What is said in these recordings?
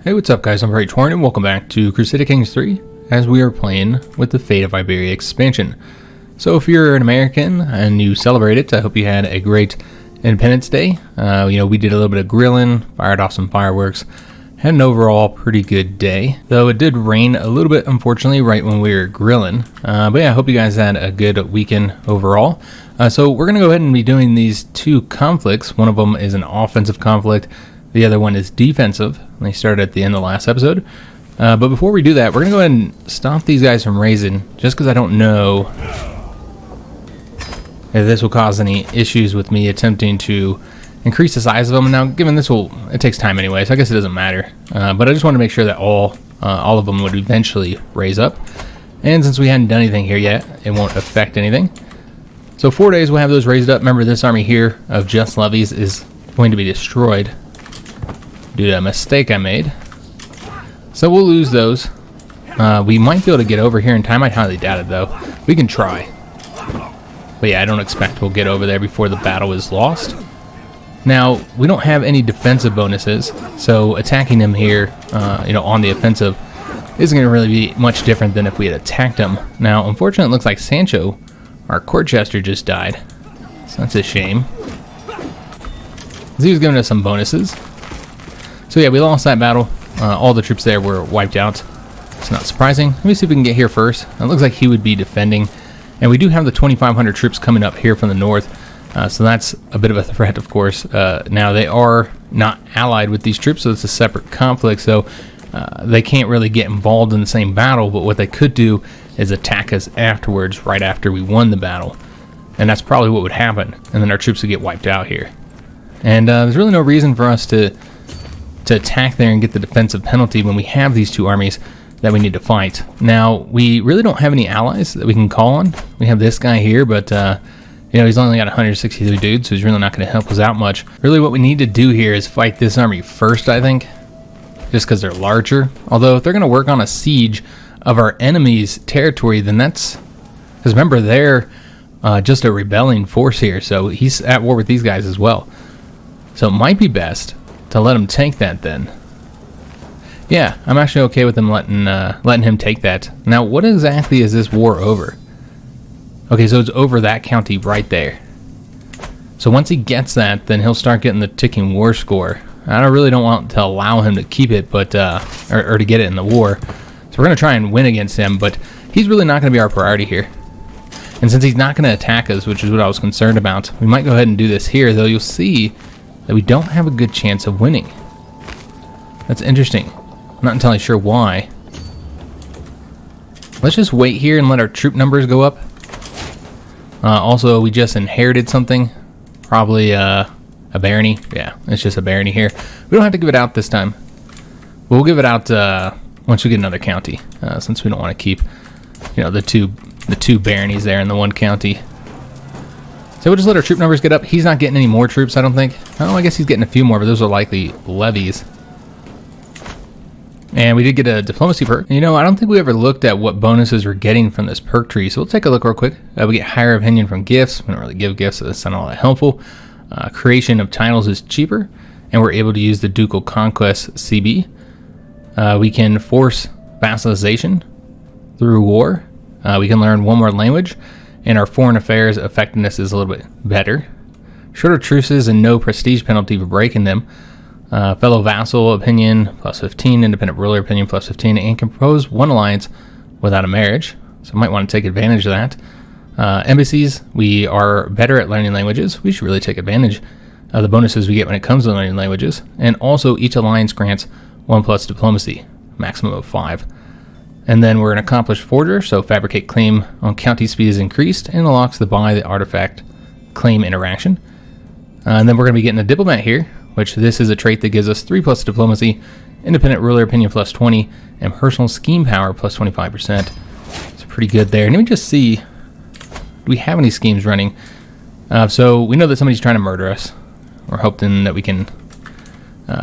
Hey, what's up guys, I'm Praetorian and welcome back to Crusader Kings 3 as we are playing with the Fate of Iberia expansion. So if you're an American and you celebrate it, I hope you had a great Independence Day. We did a little bit of grilling, fired off some fireworks, had an overall pretty good day. Though it did rain a little bit, unfortunately, right when we were grilling. But yeah, I hope you guys had a good weekend overall. So we're going to go ahead and be doing these two conflicts. One of them is an offensive conflict. The other one is defensive. They started at the end of the last episode. But before we do that, we're going to go ahead and stop these guys from raising, just because I don't know if this will cause any issues with me attempting to increase the size of them. Now, given it takes time anyway, so I guess it doesn't matter. But I just want to make sure that all of them would eventually raise up. And since we hadn't done anything here yet, it won't affect anything. So 4 days we'll have those raised up. Remember, this army here of just levies is going to be destroyed due to a mistake I made. So we'll lose those. We might be able to get over here in time. I highly doubt it though. We can try. But yeah, I don't expect we'll get over there before the battle is lost. Now, we don't have any defensive bonuses, so attacking them here, on the offensive isn't going to really be much different than if we had attacked them. Now, unfortunately, it looks like Sancho, our court jester, just died. So that's a shame. He was giving us some bonuses. So yeah, we lost that battle. All the troops there were wiped out. It's not surprising. Let me see if we can get here first. It looks like he would be defending. And we do have the 2,500 troops coming up here from the north. So that's a bit of a threat, of course. Now, they are not allied with these troops, so it's a separate conflict. So they can't really get involved in the same battle. But what they could do is attack us afterwards, right after we won the battle. And that's probably what would happen. And then our troops would get wiped out here. And there's really no reason for us to attack there and get the defensive penalty when we have these two armies that we need to fight. Now, we really don't have any allies that we can call on. We have this guy here, but he's only got 163 dudes, so he's really not going to help us out much. Really what we need to do here is fight this army first, I think, just because they're larger. Although if they're going to work on a siege of our enemy's territory, then that's... Because remember, they're just a rebelling force here, so he's at war with these guys as well. So it might be best to let him take that then. Yeah, I'm actually okay with him letting him take that. Now, what exactly is this war over? Okay, so it's over that county right there. So once he gets that, then he'll start getting the ticking war score. I really don't want to allow him to keep it, but or to get it in the war. So we're going to try and win against him, but he's really not going to be our priority here. And since he's not going to attack us, which is what I was concerned about, we might go ahead and do this here, though you'll see that we don't have a good chance of winning. That's interesting. I'm not entirely sure why. Let's just wait here and let our troop numbers go up. Also, we just inherited something. Probably a barony. Yeah, it's just a barony here. We don't have to give it out this time. We'll give it out once we get another county, since we don't want to keep, the two baronies there in the one county. So we'll just let our troop numbers get up. He's not getting any more troops, I don't think. Oh, I guess he's getting a few more, but those are likely levies. And we did get a diplomacy perk. I don't think we ever looked at what bonuses we're getting from this perk tree, so we'll take a look real quick. We get higher opinion from gifts. We don't really give gifts, so that's not all that helpful. Creation of titles is cheaper, and we're able to use the Ducal Conquest CB. We can force vassalization through war. We can learn one more language, and our foreign affairs effectiveness is a little bit better. Shorter truces and no prestige penalty for breaking them. Fellow vassal opinion plus 15, independent ruler opinion plus 15, and can propose one alliance without a marriage. So I might want to take advantage of that. Embassies, we are better at learning languages. We should really take advantage of the bonuses we get when it comes to learning languages. And also each alliance grants 1+ diplomacy, maximum of 5. And then we're an accomplished forger, so fabricate claim on county speed is increased and unlocks the buy the artifact claim interaction. And then we're going to be getting a diplomat here, which this is a trait that gives us 3+ diplomacy, independent ruler opinion plus 20, and personal scheme power plus 25%. It's pretty good there. And let me just see, do we have any schemes running? So we know that somebody's trying to murder us. We're hoping that we can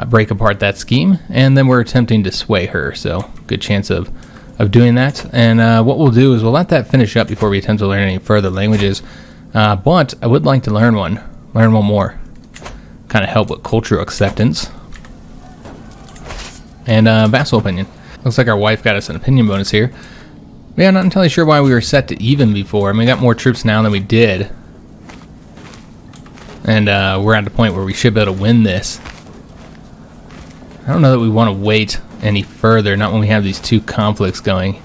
break apart that scheme, and then we're attempting to sway her, so good chance of doing that. And what we'll do is we'll let that finish up before we attempt to learn any further languages. But I would like to learn one more. Kind of help with cultural acceptance. And vassal opinion. Looks like our wife got us an opinion bonus here. Yeah, I'm not entirely sure why we were set to even before. I mean, we got more troops now than we did. And we're at the point where we should be able to win this. I don't know that we want to wait any further, not when we have these two conflicts going.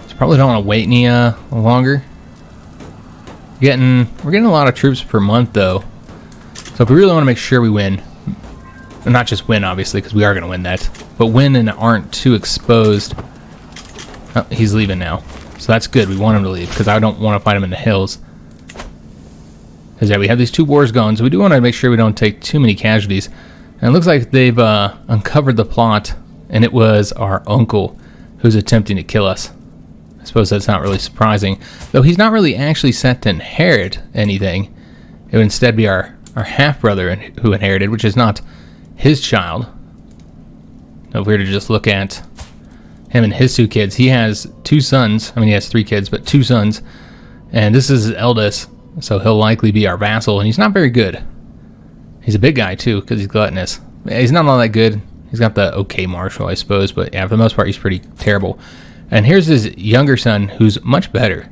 So probably don't want to wait any longer. We're getting a lot of troops per month, though. So if we really want to make sure we win, and not just win, obviously, because we are going to win that, but win and aren't too exposed. Oh, he's leaving now. So that's good. We want him to leave, because I don't want to fight him in the hills. Because, yeah, we have these two wars going, so we do want to make sure we don't take too many casualties. And it looks like they've uncovered the plot, and it was our uncle who's attempting to kill us. I suppose that's not really surprising. Though he's not really actually set to inherit anything. It would instead be our half-brother who inherited, which is not his child. Now, if we were to just look at him and his two kids, he has two sons. I mean, he has three kids, but two sons. And this is his eldest, so he'll likely be our vassal, and he's not very good. He's a big guy, too, because he's gluttonous. He's not all that good. He's got the okay martial, I suppose, but yeah, for the most part, he's pretty terrible. And here's his younger son, who's much better.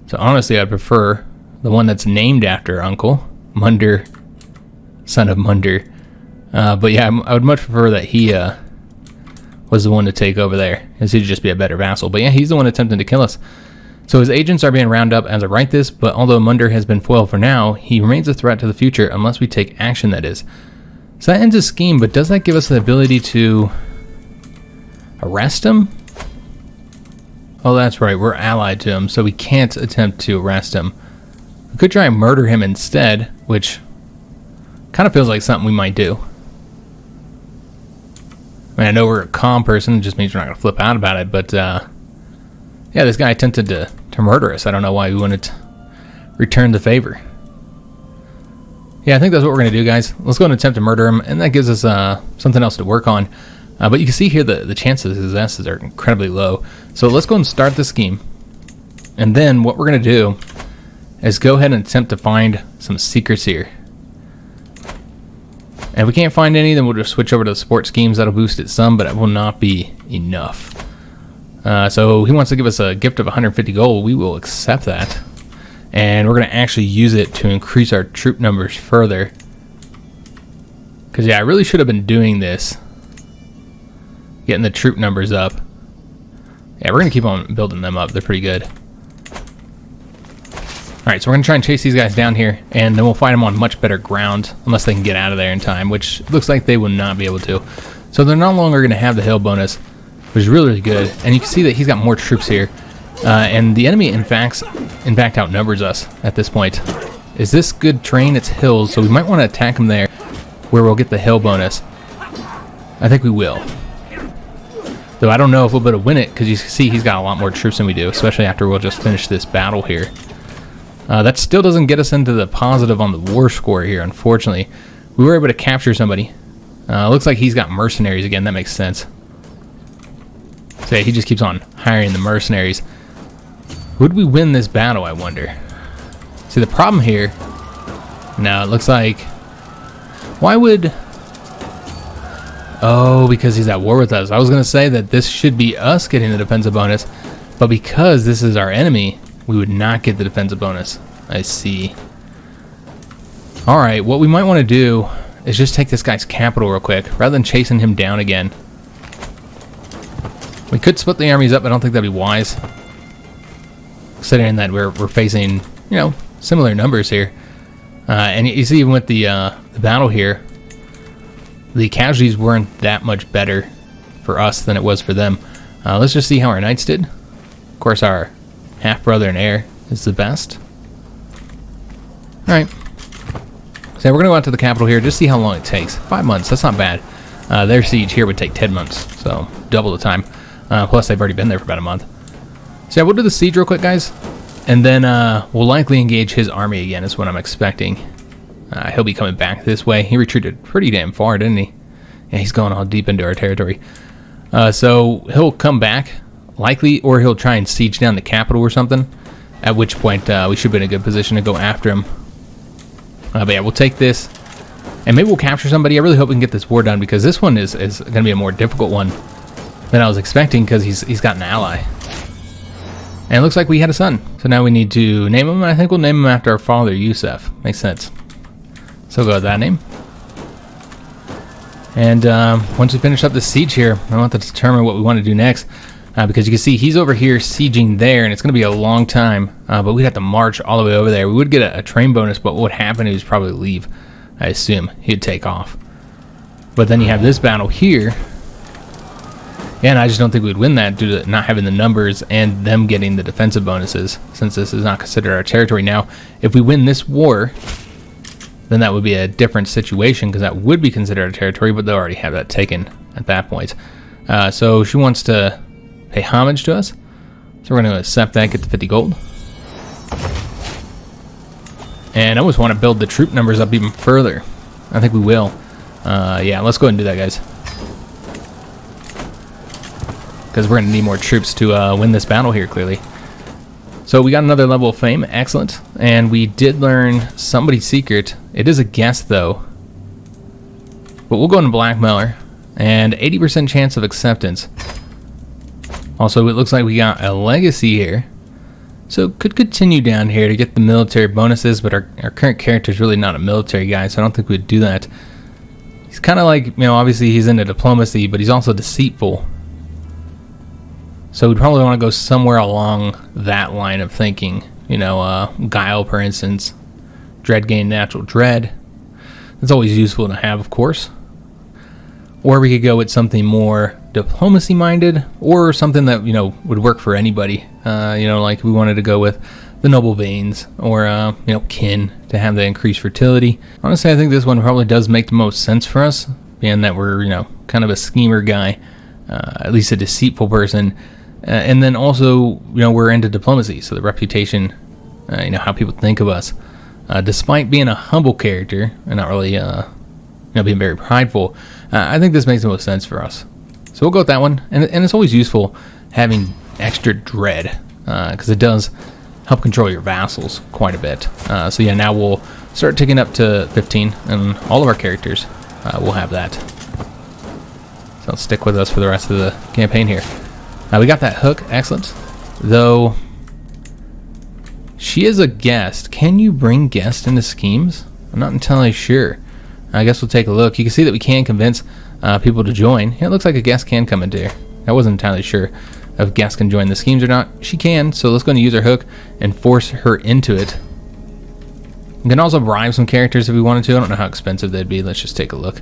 So honestly, I'd prefer the one that's named after Uncle, Munder, son of Munder. But yeah, I would much prefer that he was the one to take over there, as he'd just be a better vassal. But yeah, he's the one attempting to kill us. So his agents are being rounded up as I write this, but although Munder has been foiled for now, he remains a threat to the future unless we take action, that is. So that ends his scheme, but does that give us the ability to arrest him? Oh, that's right, we're allied to him, so we can't attempt to arrest him. We could try and murder him instead, which kind of feels like something we might do. I mean, I know we're a calm person, it just means we're not going to flip out about it, but yeah, this guy attempted to murder us. I don't know why we wouldn't return the favor. Yeah, I think that's what we're going to do, guys. Let's go and attempt to murder him, and that gives us something else to work on. But you can see here the chances of successes are incredibly low. So let's go and start the scheme. And then what we're going to do is go ahead and attempt to find some secrets here. And if we can't find any, then we'll just switch over to the support schemes. That'll boost it some, but it will not be enough. So he wants to give us a gift of 150 gold. We will accept that. And we're going to actually use it to increase our troop numbers further. Because, yeah, I really should have been doing this. Getting the troop numbers up. Yeah, we're going to keep on building them up. They're pretty good. Alright, so we're going to try and chase these guys down here. And then we'll fight them on much better ground. Unless they can get out of there in time. Which looks like they will not be able to. So they're no longer going to have the hill bonus. Which is really, really good. And you can see that he's got more troops here. And the enemy, in fact, outnumbers us at this point. Is this good terrain? It's hills, so we might want to attack him there, where we'll get the hill bonus. I think we will. Though I don't know if we'll be able to win it, because you see he's got a lot more troops than we do, especially after we'll just finish this battle here. That still doesn't get us into the positive on the war score here, unfortunately. We were able to capture somebody. Looks like he's got mercenaries again. That makes sense. So yeah, he just keeps on hiring the mercenaries. Would we win this battle, I wonder? See, the problem here... No, it looks like... Why would... Oh, because he's at war with us. I was going to say that this should be us getting the defensive bonus, but because this is our enemy, we would not get the defensive bonus. I see. Alright, what we might want to do is just take this guy's capital real quick, rather than chasing him down again. We could split the armies up, but I don't think that'd be wise. Considering that we're facing, you know, similar numbers here. And you see, even with the battle here, the casualties weren't that much better for us than it was for them. Let's just see how our knights did. Of course, our half-brother and heir is the best. Alright. So we're going to go out to the capital here, just see how long it takes. 5 months, that's not bad. Their siege here would take 10 months, so double the time. Plus, they've already been there for about a month. So yeah, we'll do the siege real quick, guys. And then we'll likely engage his army again, is what I'm expecting. He'll be coming back this way. He retreated pretty damn far, didn't he? Yeah, he's going all deep into our territory. So he'll come back, likely, or he'll try and siege down the capital or something. At which point, we should be in a good position to go after him. But yeah, we'll take this. And maybe we'll capture somebody. I really hope we can get this war done, because this one is going to be a more difficult one than I was expecting, because he's got an ally. And it looks like we had a son. So now we need to name him. I think we'll name him after our father, Yusuf. Makes sense. So we'll go with that name. And once we finish up the siege here, I want to determine what we want to do next. Because you can see he's over here sieging there, and it's going to be a long time. But we'd have to march all the way over there. We would get a train bonus, but what would happen is probably leave. I assume he'd take off. But then you have this battle here. And I just don't think we'd win that due to not having the numbers and them getting the defensive bonuses, since this is not considered our territory. Now, if we win this war, then that would be a different situation, because that would be considered our territory, but they'll already have that taken at that point. So she wants to pay homage to us. So we're going to accept that, get the 50 gold. And I always want to build the troop numbers up even further. I think we will. Yeah, let's go ahead and do that, guys. Because we're going to need more troops to win this battle here, clearly. So we got another level of fame. Excellent. And we did learn somebody's secret. It is a guess, though. But we'll go into Blackmailer. And 80% chance of acceptance. Also, it looks like we got a legacy here. So could continue down here to get the military bonuses. But our current character is really not a military guy, so I don't think we'd do that. He's kind of like, obviously he's into diplomacy, but he's also deceitful. So we'd probably want to go somewhere along that line of thinking. Guile, for instance. Dread gain natural dread. That's always useful to have, of course. Or we could go with something more diplomacy-minded, or something that, would work for anybody. Like we wanted to go with the noble veins, or, kin, to have the increased fertility. Honestly, I think this one probably does make the most sense for us, being that we're, kind of a schemer guy, at least a deceitful person. And then also, we're into diplomacy, so the reputation, how people think of us. Despite being a humble character, and not really, being very prideful, I think this makes the most sense for us. So we'll go with that one. And it's always useful having extra dread, because it does help control your vassals quite a bit. So yeah, now we'll start ticking up to 15, and all of our characters will have that. So let's stick with us for the rest of the campaign here. We got that hook, excellent. Though, she is a guest. Can you bring guests into schemes? I'm not entirely sure. I guess we'll take a look. You can see that we can convince people to join. Yeah, it looks like a guest can come into here. I wasn't entirely sure if guests can join the schemes or not. She can, so let's go and use our hook and force her into it. We can also bribe some characters if we wanted to. I don't know how expensive they'd be. Let's just take a look.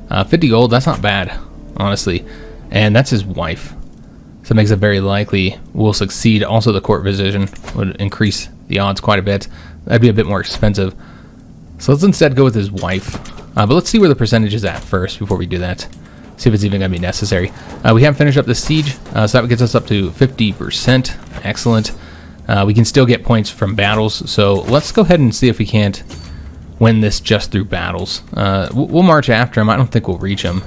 50 gold, that's not bad, honestly. And that's his wife. So it makes it very likely we'll succeed. Also, the court physician would increase the odds quite a bit. That'd be a bit more expensive. So let's instead go with his wife. But let's see where the percentage is at first before we do that. See if it's even going to be necessary. We haven't finished up the siege, so that gets us up to 50%. Excellent. We can still get points from battles, so let's go ahead and see if we can't win this just through battles. We'll march after him. I don't think we'll reach him.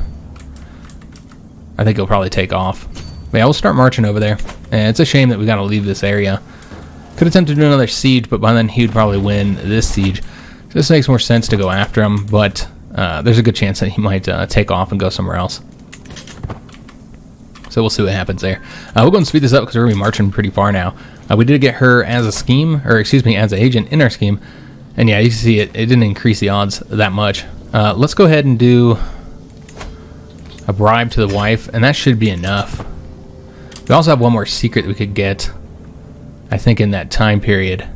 I think he'll probably take off. But yeah, we'll start marching over there. And it's a shame that we got to leave this area. Could attempt to do another siege, but by then he would probably win this siege. So this makes more sense to go after him, but there's a good chance that he might take off and go somewhere else. So we'll see what happens there. We'll go and speed this up because we're going to be marching pretty far now. We did get her as a scheme, or excuse me, as an agent in our scheme. And yeah, you can see it didn't increase the odds that much. Let's go ahead and do a bribe to the wife, and that should be enough. We also have one more secret that we could get, I think, in that time period.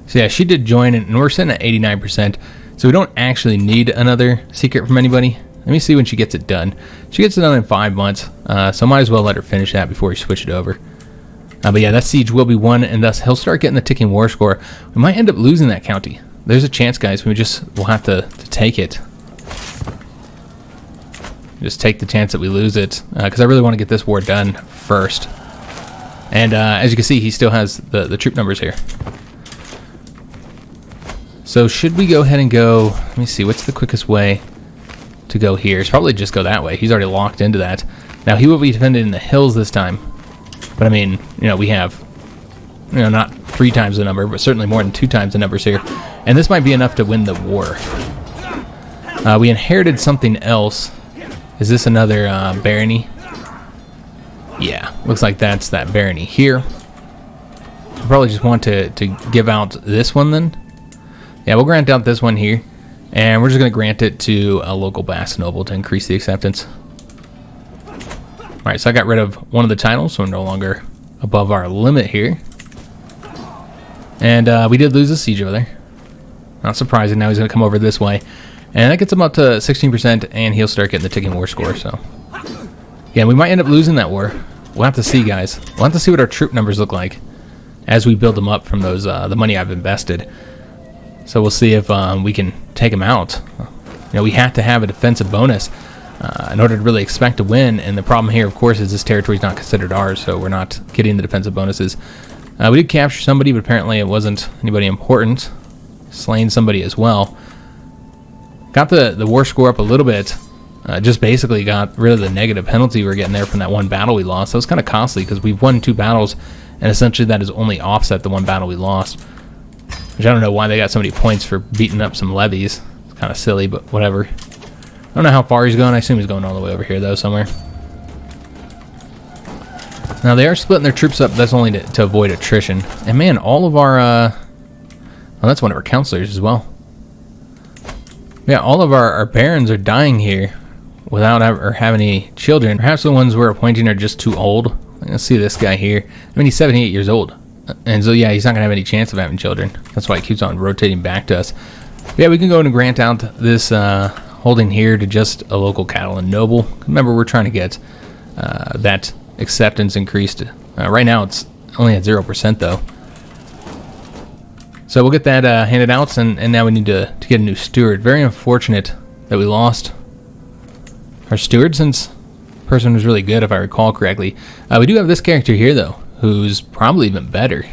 So yeah, she did join, and we're sitting at 89%. So we don't actually need another secret from anybody. Let me see when she gets it done. She gets it done in 5 months, so might as well let her finish that before we switch it over. But yeah, that siege will be won, and thus he'll start getting the ticking war score. We might end up losing that county. There's a chance, guys. We'll have to take it. Just take the chance that we lose it, because I really want to get this war done first. And as you can see, he still has the troop numbers here. So should we go ahead and go, let me see, what's the quickest way to go here? It's probably just go that way. He's already locked into that. Now he will be defended in the hills this time. But I mean, we have, not 3 times the number, but certainly more than 2 times the numbers here. And this might be enough to win the war. We inherited something else. Is this another barony? Yeah, looks like that's that barony here. We'll probably just want to give out this one then. Yeah, we'll grant out this one here. And we're just going to grant it to a local Basque noble to increase the acceptance. Alright, so I got rid of one of the titles, so we're no longer above our limit here. And we did lose a siege over there. Not surprising, now he's going to come over this way. And that gets him up to 16%, and he'll start getting the ticking war score, so. Yeah, we might end up losing that war. We'll have to see, guys. We'll have to see what our troop numbers look like as we build them up from those the money I've invested. So we'll see if we can take them out. You know, we have to have a defensive bonus in order to really expect to win, and the problem here, of course, is this territory is not considered ours, so we're not getting the defensive bonuses. We did capture somebody, but apparently it wasn't anybody important. Slain somebody as well. Got the war score up a little bit. Just basically got rid of the negative penalty we were getting there from that one battle we lost. That was kind of costly because we've won 2 battles, and essentially that has only offset the one battle we lost. Which I don't know why they got so many points for beating up some levies. It's kind of silly, but whatever. I don't know how far he's going. I assume he's going all the way over here, though, somewhere. Now, they are splitting their troops up. That's only to avoid attrition. And, man, all of our... well, that's one of our counselors as well. Yeah, all of our barons are dying here without ever having any children. Perhaps the ones we're appointing are just too old. Let's see this guy here. I mean, he's 78 years old. And so, yeah, he's not going to have any chance of having children. That's why he keeps on rotating back to us. Yeah, we can go and grant out this holding here to just a local Catalan noble. Remember, we're trying to get that acceptance increased. Right now, it's only at 0%, though. So we'll get that handed out, and now we need to get a new steward. Very unfortunate that we lost our steward, since the person was really good, if I recall correctly. We do have this character here, though, who's probably even better.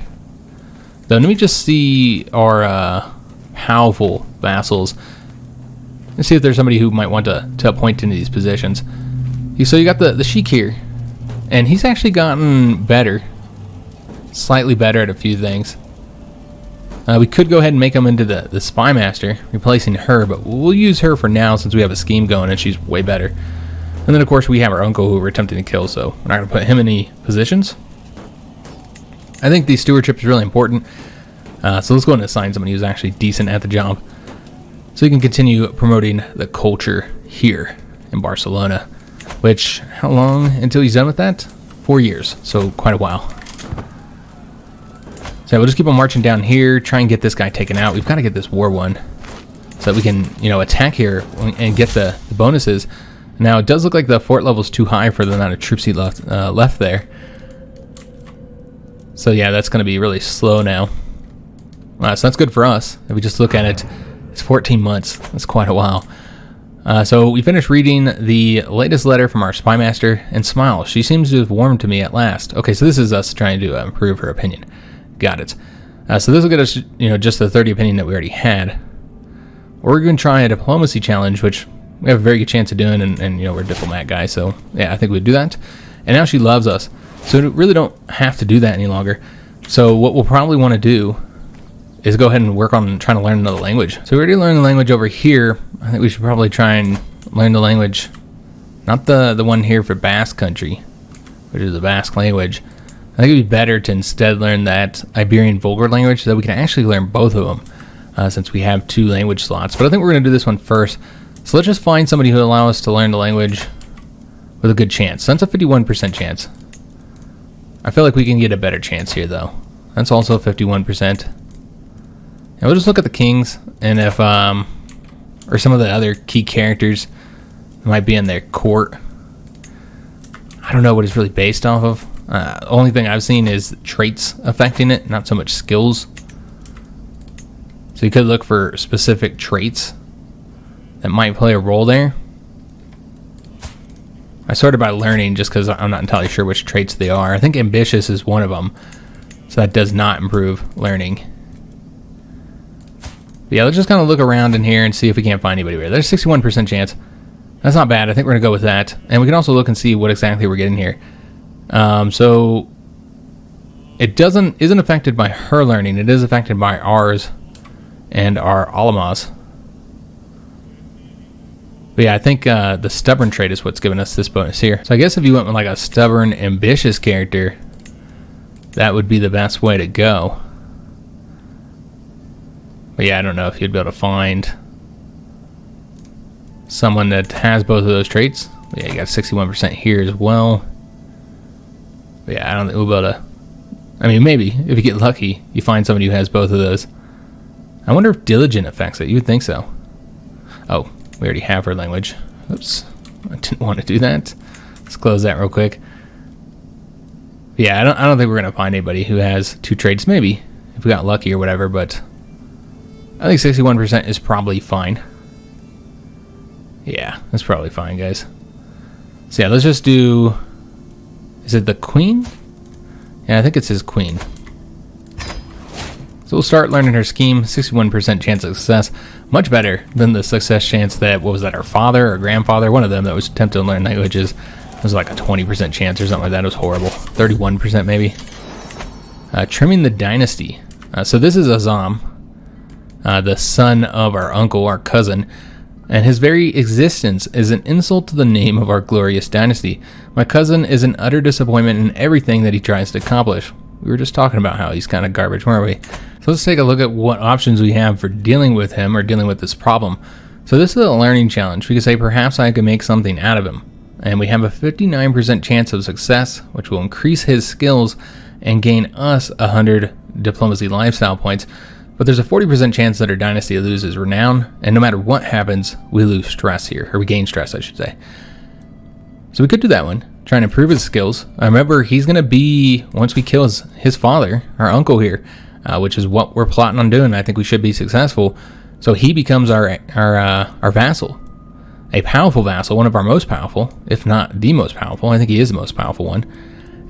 Though, let me just see our powerful vassals. Let's see if there's somebody who might want to appoint into these positions. So you got the Sheik here, and he's actually gotten better. Slightly better at a few things. We could go ahead and make him into the spy master, replacing her, but we'll use her for now since we have a scheme going and she's way better. And then, of course, we have our uncle who we're attempting to kill, so we're not going to put him in any positions. I think the stewardship is really important, so let's go and assign somebody who's actually decent at the job, so you can continue promoting the culture here in Barcelona. Which, how long until he's done with that? 4 years, so quite a while. So we'll just keep on marching down here, try and get this guy taken out. We've got to get this war won so that we can, you know, attack here and get the bonuses. Now, it does look like the fort level's too high for the amount of troops he left there. So yeah, that's going to be really slow now. So that's good for us. If we just look at it, it's 14 months. That's quite a while. So we finished reading the latest letter from our spy master, and smile. She seems to have warmed to me at last. Okay, so this is us trying to improve her opinion. Got it. So this will get us, you know, just the 30 opinion that we already had. Or we're going to try a diplomacy challenge, which we have a very good chance of doing, and you know, we're a diplomat guy, so yeah, I think we'd do that. And now she loves us, so we really don't have to do that any longer. So what we'll probably want to do is go ahead and work on trying to learn another language. So we already learned the language over here. I think we should probably try and learn the language, not the one here for Basque country, which is the Basque language. I think it would be better to instead learn that Iberian vulgar language so that we can actually learn both of them, since we have 2 language slots. But I think we're going to do this one first. So let's just find somebody who will allow us to learn the language with a good chance. So that's a 51% chance. I feel like we can get a better chance here, though. That's also 51%. And we'll just look at the kings, and if, or some of the other key characters might be in their court. I don't know what it's really based off of. Only thing I've seen is traits affecting it, not so much skills. So you could look for specific traits that might play a role there. I sorted by learning just because I'm not entirely sure which traits they are. I think ambitious is one of them, so that does not improve learning. But yeah, let's just kind of look around in here and see if we can't find anybody here. There's 61% chance. That's not bad. I think we're going to go with that. And we can also look and see what exactly we're getting here. So it isn't affected by her learning. It is affected by ours and our alamas. But yeah, I think the stubborn trait is what's giving us this bonus here. So I guess if you went with like a stubborn, ambitious character, that would be the best way to go. But yeah, I don't know if you'd be able to find someone that has both of those traits. But yeah, you got 61% here as well. But yeah, I don't think we'll be able to. I mean, maybe if you get lucky, you find somebody who has both of those. I wonder if diligent affects it. You would think so. Oh, we already have her language. Oops, I didn't want to do that. Let's close that real quick. Yeah, I don't think we're gonna find anybody who has 2 traits. Maybe if we got lucky or whatever, but I think 61% is probably fine. Yeah, that's probably fine, guys. So yeah, let's just do. Is it the queen? Yeah, I think it's his queen. So we'll start learning her scheme. 61% chance of success. Much better than the success chance that, what was that, our father or grandfather? One of them that was attempting to learn languages. It was like a 20% chance or something like that. It was horrible. 31% maybe. Trimming the dynasty. So this is Azam, the son of our uncle, our cousin. And his very existence is an insult to the name of our glorious dynasty. My cousin is an utter disappointment in everything that he tries to accomplish. We were just talking about how he's kind of garbage, weren't we? So let's take a look at what options we have for dealing with him or dealing with this problem. So this is a learning challenge. We could say perhaps I could make something out of him. And we have a 59% chance of success, which will increase his skills and gain us 100 diplomacy lifestyle points. But there's a 40% chance that our dynasty loses renown, and no matter what happens, we lose stress here, or we gain stress, I should say. So we could do that one, try and improve his skills. I remember he's going to be, once we kill his father, our uncle here, which is what we're plotting on doing. I think we should be successful. So he becomes our vassal, a powerful vassal, one of our most powerful, if not the most powerful. I think he is the most powerful one.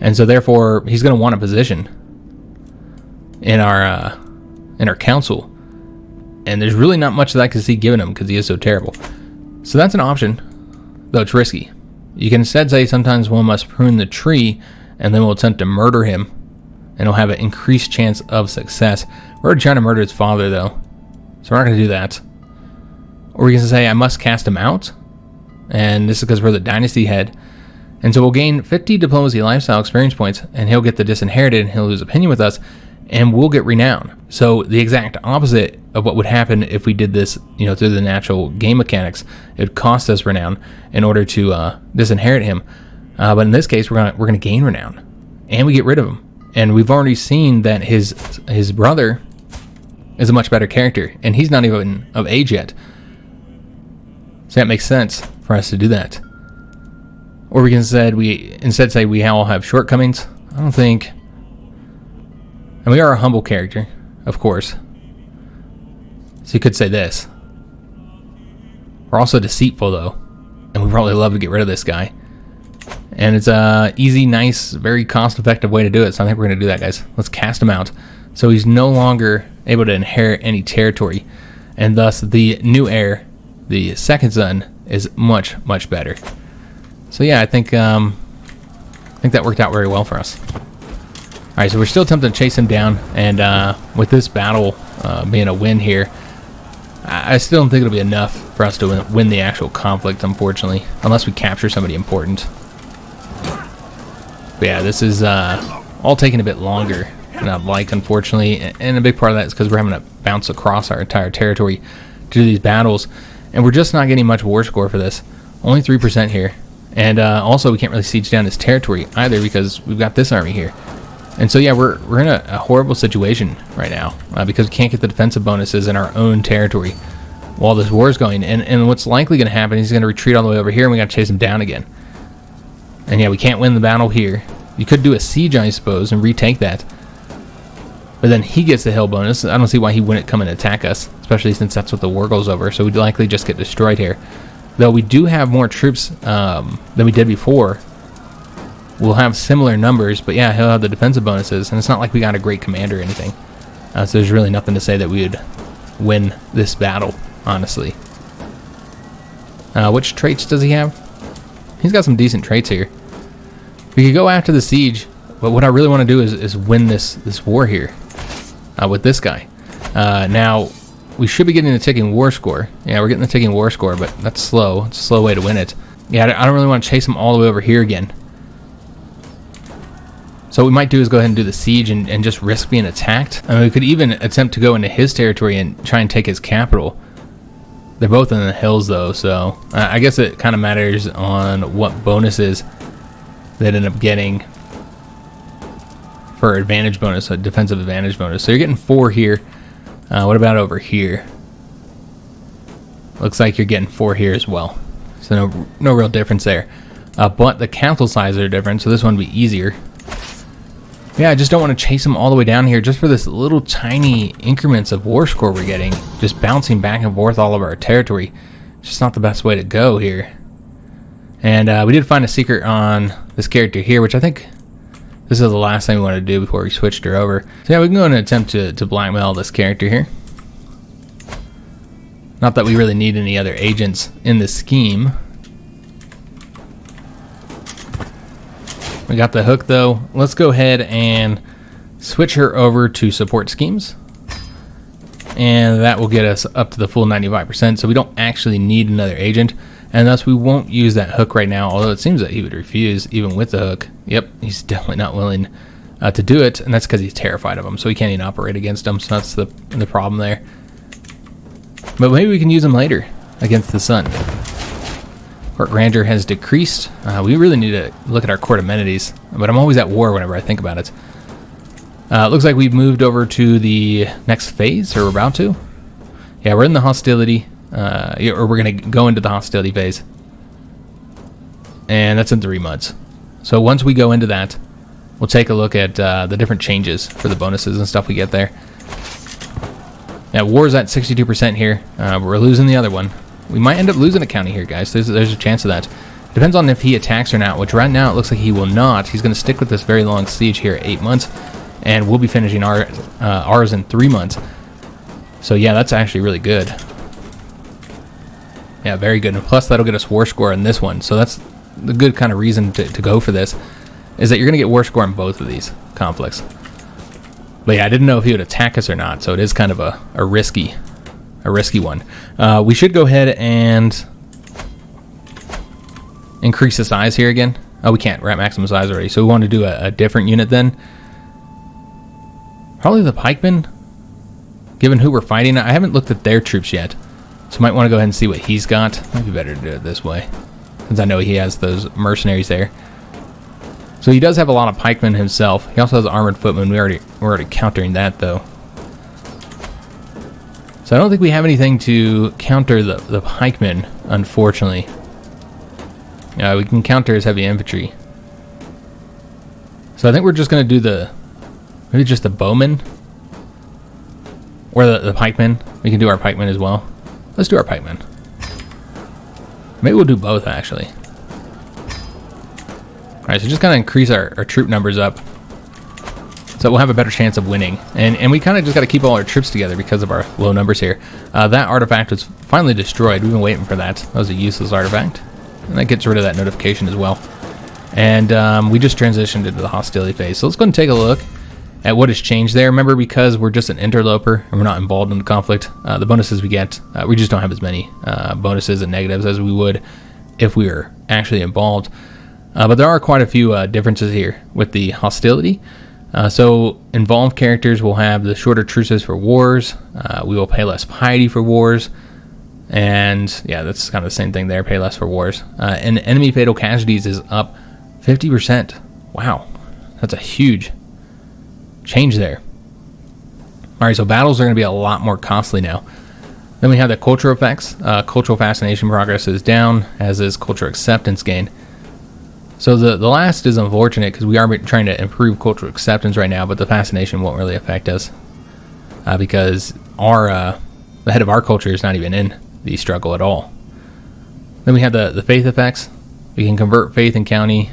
And so therefore, he's going to want a position in our council, and there's really not much that I can see giving him because he is so terrible. So that's an option, though it's risky. You can instead say sometimes one must prune the tree, and then we'll attempt to murder him, and he'll have an increased chance of success. We're trying to murder his father, though, so we're not going to do that. Or we can say I must cast him out, and this is because we're the dynasty head, and so we'll gain 50 diplomacy lifestyle experience points, and he'll get the Disinherited, and he'll lose opinion with us, and we'll get renown. So the exact opposite of what would happen if we did this, through the natural game mechanics. It would cost us renown in order to disinherit him. But in this case, we're gonna gain renown, and we get rid of him. And we've already seen that his brother is a much better character, and he's not even of age yet. So that makes sense for us to do that. Or we can instead say we all have shortcomings. I don't think. And we are a humble character, of course. So you could say this. We're also deceitful, though. And we'd probably love to get rid of this guy. And it's a easy, nice, very cost-effective way to do it. So I think we're going to do that, guys. Let's cast him out. So he's no longer able to inherit any territory. And thus, the new heir, the second son, is much, much better. So yeah, I think that worked out very well for us. Alright, so we're still attempting to chase him down, and with this battle being a win here, I still don't think it'll be enough for us to win the actual conflict, unfortunately, unless we capture somebody important. But yeah, this is all taking a bit longer than I'd like, unfortunately, and a big part of that is because we're having to bounce across our entire territory to do these battles, and we're just not getting much war score for this. Only 3% here, and also we can't really siege down this territory either because we've got this army here. And so yeah, we're in a horrible situation right now because we can't get the defensive bonuses in our own territory while this war is going. And what's likely going to happen is he's going to retreat all the way over here, and we got to chase him down again. And yeah, we can't win the battle here. You could do a siege, I suppose, and retake that. But then he gets the hill bonus. I don't see why he wouldn't come and attack us, especially since that's what the war goes over. So we'd likely just get destroyed here. Though we do have more troops than we did before. We'll have similar numbers, but yeah, he'll have the defensive bonuses, and it's not like we got a great commander or anything. So there's really nothing to say that we would win this battle, honestly. Which traits does he have? He's got some decent traits here. We could go after the siege, but what I really want to do is win this war here with this guy. Now, we should be getting the ticking war score. Yeah, we're getting the ticking war score, but that's slow. It's a slow way to win it. Yeah, I don't really want to chase him all the way over here again. So what we might do is go ahead and do the siege and just risk being attacked. I mean, we could even attempt to go into his territory and try and take his capital. They're both in the hills, though, so I guess it kind of matters on what bonuses they end up getting for advantage bonus, a defensive advantage bonus. So you're getting 4 here. What about over here? Looks like you're getting 4 here as well. So no real difference there. But the council sizes are different, so this one would be easier. Yeah, I just don't want to chase them all the way down here just for this little tiny increments of war score we're getting. Just bouncing back and forth all over our territory. It's just not the best way to go here. And we did find a secret on this character here, which I think this is the last thing we wanted to do before we switched her over. So yeah, we can go and attempt to blackmail this character here. Not that we really need any other agents in this scheme. We got the hook though. Let's go ahead and switch her over to support schemes. And that will get us up to the full 95%. So we don't actually need another agent. And thus we won't use that hook right now. Although it seems that he would refuse even with the hook. Yep, he's definitely not willing to do it. And that's because he's terrified of him. So he can't even operate against him. So that's the problem there. But maybe we can use him later against the sun. Court grandeur has decreased. We really need to look at our court amenities, but I'm always at war whenever I think about it. It looks like we've moved over to the next phase, or we're about to. Yeah, we're in the hostility, or we're going to go into the hostility phase. And that's in 3 months. So once we go into that, we'll take a look at the different changes for the bonuses and stuff we get there. Yeah, war's at 62% here. We're losing the other one. We might end up losing a county here, guys. There's a chance of that. Depends on if he attacks or not, which right now it looks like he will not. He's going to stick with this very long siege here at 8 months, and we'll be finishing ours in 3 months. So yeah, that's actually really good. Yeah, very good. And plus that'll get us war score in this one. So that's the good kind of reason to go for this, is that you're going to get war score in both of these conflicts. But yeah, I didn't know if he would attack us or not, so it is kind of a risky one. We should go ahead and increase the size here again. Oh, we can't. We're at maximum size already. So we want to do a different unit then. Probably the pikemen, given who we're fighting. I haven't looked at their troops yet, so might want to go ahead and see what he's got. Might be better to do it this way, since I know he has those mercenaries there. So he does have a lot of pikemen himself. He also has armored footmen. We're already countering that though. So I don't think we have anything to counter the pikemen, unfortunately. We can counter his heavy infantry. So I think we're just going to do maybe just the bowmen. Or the pikemen. We can do our pikemen as well. Let's do our pikemen. Maybe we'll do both, actually. Alright, so just kind of increase our troop numbers up. So we'll have a better chance of winning. And we kind of just got to keep all our troops together because of our low numbers here. That artifact was finally destroyed. We've been waiting for that. That was a useless artifact. And that gets rid of that notification as well. And we just transitioned into the hostility phase. So let's go and take a look at what has changed there. Remember, because we're just an interloper and we're not involved in the conflict, the bonuses we get, we just don't have as many bonuses and negatives as we would if we were actually involved. But there are quite a few differences here with the hostility. So involved characters will have the shorter truces for wars. We will pay less piety for wars. And yeah, that's kind of the same thing there, pay less for wars. And enemy fatal casualties is up 50%. Wow, that's a huge change there. All right, so battles are going to be a lot more costly now. Then we have the cultural effects. Cultural fascination progress is down, as is cultural acceptance gain. So the last is unfortunate because we are trying to improve cultural acceptance right now, but the fascination won't really affect us because the head of our culture is not even in the struggle at all. Then we have the faith effects. We can convert faith in county.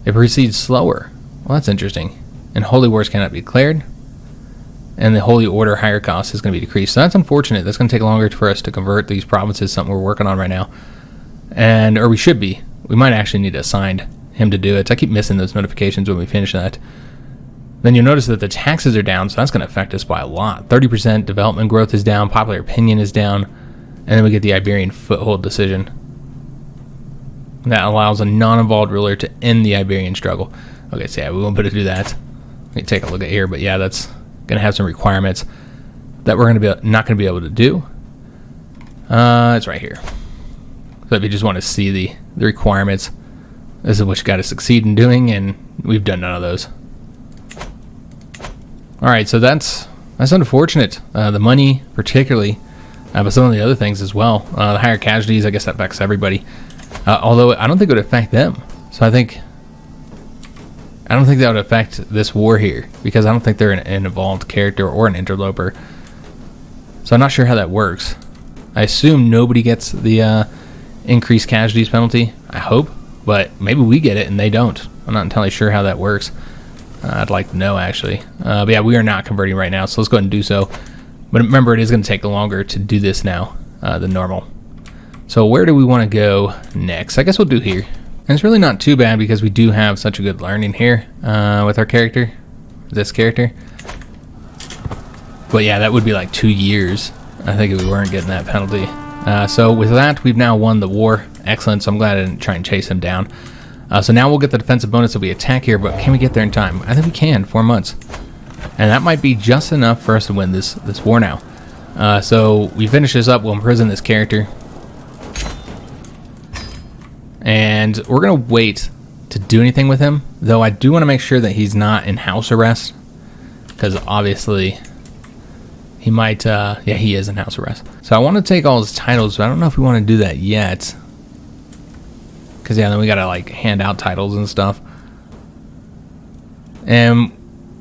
It proceeds slower. Well, that's interesting. And holy wars cannot be declared. And the holy order higher cost is going to be decreased. So that's unfortunate. That's going to take longer for us to convert these provinces, something we're working on right now. Or we should be. We might actually need to assign him to do it. I keep missing those notifications when we finish that. Then you'll notice that the taxes are down, so that's going to affect us by a lot. 30% development growth is down, popular opinion is down, and then we get the Iberian foothold decision. That allows a non-involved ruler to end the Iberian struggle. Okay, so yeah, we won't be able to do that. Let me take a look at here, but yeah, that's going to have some requirements that we're not going to be able to do. It's right here. So if you just want to see the requirements, this is what you got to succeed in doing, and we've done none of those. All right, so that's unfortunate. The money, particularly, but some of the other things as well. The higher casualties, I guess that affects everybody. Although I don't think it would affect them. So I don't think that would affect this war here, because I don't think they're an involved character or an interloper. So I'm not sure how that works. I assume nobody gets the increased casualties penalty. I hope, but maybe we get it and they don't. I'm not entirely sure how that works. I'd like to know, actually. But yeah, we are not converting right now, so let's go ahead and do so. But remember, it is going to take longer to do this now than normal. So where do we want to go next? I guess we'll do here. And it's really not too bad because we do have such a good learning here with our character, this character. But yeah, that would be like 2 years, I think, if we weren't getting that penalty. So with that, we've now won the war. Excellent, so I'm glad I didn't try and chase him down. So now we'll get the defensive bonus if we attack here, but can we get there in time? I think we can, 4 months. And that might be just enough for us to win this war now. So we finish this up, we'll imprison this character. And we're going to wait to do anything with him, though I do want to make sure that he's not in house arrest, because obviously he might, yeah, he is in house arrest. So I want to take all his titles, but I don't know if we want to do that yet. Because, yeah, then we got to, like, hand out titles and stuff. And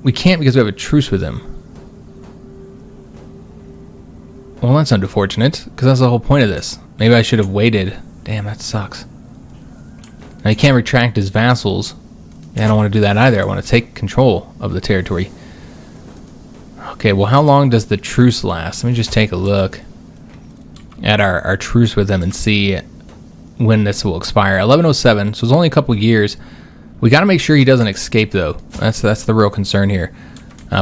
we can't because we have a truce with him. Well, that's unfortunate, because that's the whole point of this. Maybe I should have waited. Damn, that sucks. Now, he can't retract his vassals. Yeah, I don't want to do that either. I want to take control of the territory. Okay, well, how long does the truce last? Let me just take a look at our truce with him and see when this will expire. 1107, so it's only a couple years. We got to make sure he doesn't escape, though. That's the real concern here.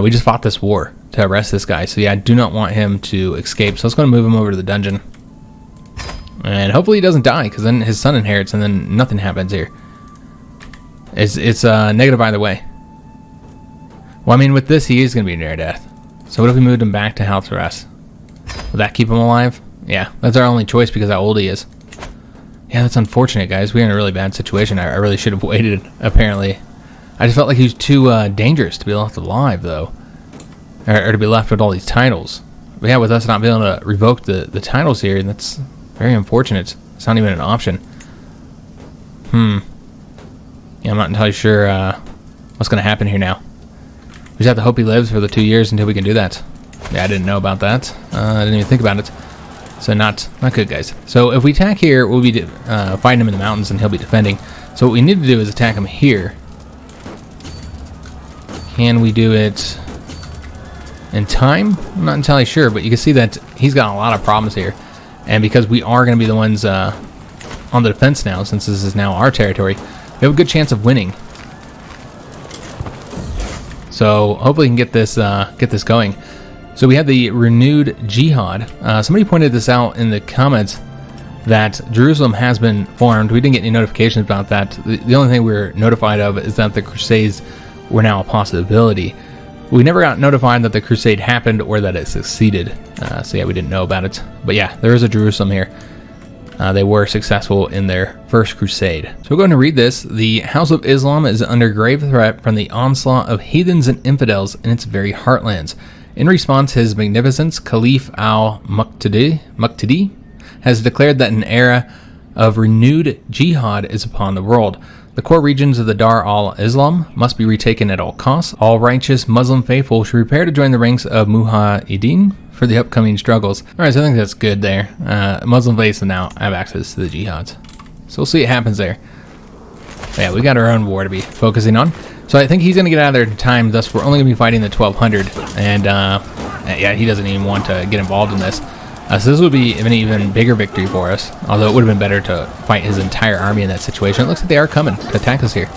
We just fought this war to arrest this guy, so yeah, I do not want him to escape. So let's go and move him over to the dungeon. And hopefully he doesn't die, because then his son inherits and then nothing happens here. It's negative either way. Well, I mean, with this, he is going to be near death. So what if we moved him back to house arrest? Will that keep him alive? Yeah, that's our only choice because of how old he is. Yeah, that's unfortunate, guys. We're in a really bad situation. I really should have waited, apparently. I just felt like he was too dangerous to be left alive, though. Or to be left with all these titles. But yeah, with us not being able to revoke the titles here, that's very unfortunate. It's not even an option. Yeah, I'm not entirely sure what's going to happen here now. We just have to hope he lives for the 2 years until we can do that. Yeah, I didn't know about that. I didn't even think about it. So not good, guys. So if we attack here, we'll be fighting him in the mountains and he'll be defending. So what we need to do is attack him here. Can we do it in time? I'm not entirely sure, but you can see that he's got a lot of problems here. And because we are going to be the ones on the defense now, since this is now our territory, we have a good chance of winning. So hopefully we can get this going. So we have the renewed jihad. Somebody pointed this out in the comments that Jerusalem has been formed. We didn't get any notifications about that. The only thing we were notified of is that the Crusades were now a possibility. We never got notified that the Crusade happened or that it succeeded. So yeah, we didn't know about it. But yeah, there is a Jerusalem here. They were successful in their first crusade. So we're going to read this. The House of Islam is under grave threat from the onslaught of heathens and infidels in its very heartlands. In response, His Magnificence, Caliph al-Muqtadir, has declared that an era of renewed jihad is upon the world. The core regions of the Dar al-Islam must be retaken at all costs. All righteous Muslim faithful should prepare to join the ranks of Mujahideen for the upcoming struggles. Alright, so I think that's good there. Muslim faiths now have access to the jihads. So we'll see what happens there. But yeah, we got our own war to be focusing on. So I think he's going to get out of there in time, thus we're only going to be fighting the 1200. And yeah, he doesn't even want to get involved in this. So this would be an even bigger victory for us. Although it would have been better to fight his entire army in that situation. It looks like they are coming to attack us here.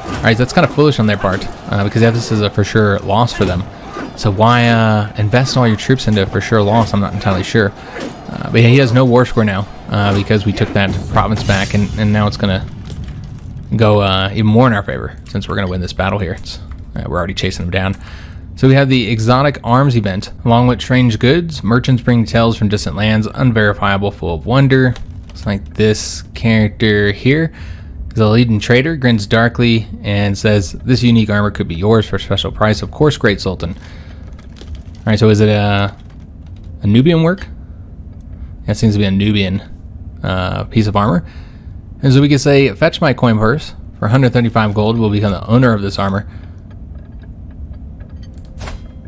Alright, that's kind of foolish on their part, because this is a for sure loss for them. So why invest all your troops into a for sure loss? I'm not entirely sure. But yeah, he has no war score now, because we took that province back, and now it's going to go even more in our favor, since we're going to win this battle here. We're already chasing them down. So we have the exotic arms event, along with strange goods. Merchants bring tales from distant lands, unverifiable, full of wonder. It's like this character here is a leading trader, grins darkly, and says, this unique armor could be yours for a special price. Of course, Great Sultan. Alright, so is it a Nubian work? That seems to be a Nubian piece of armor. And so we can say, fetch my coin purse. For 135 gold, we'll become the owner of this armor.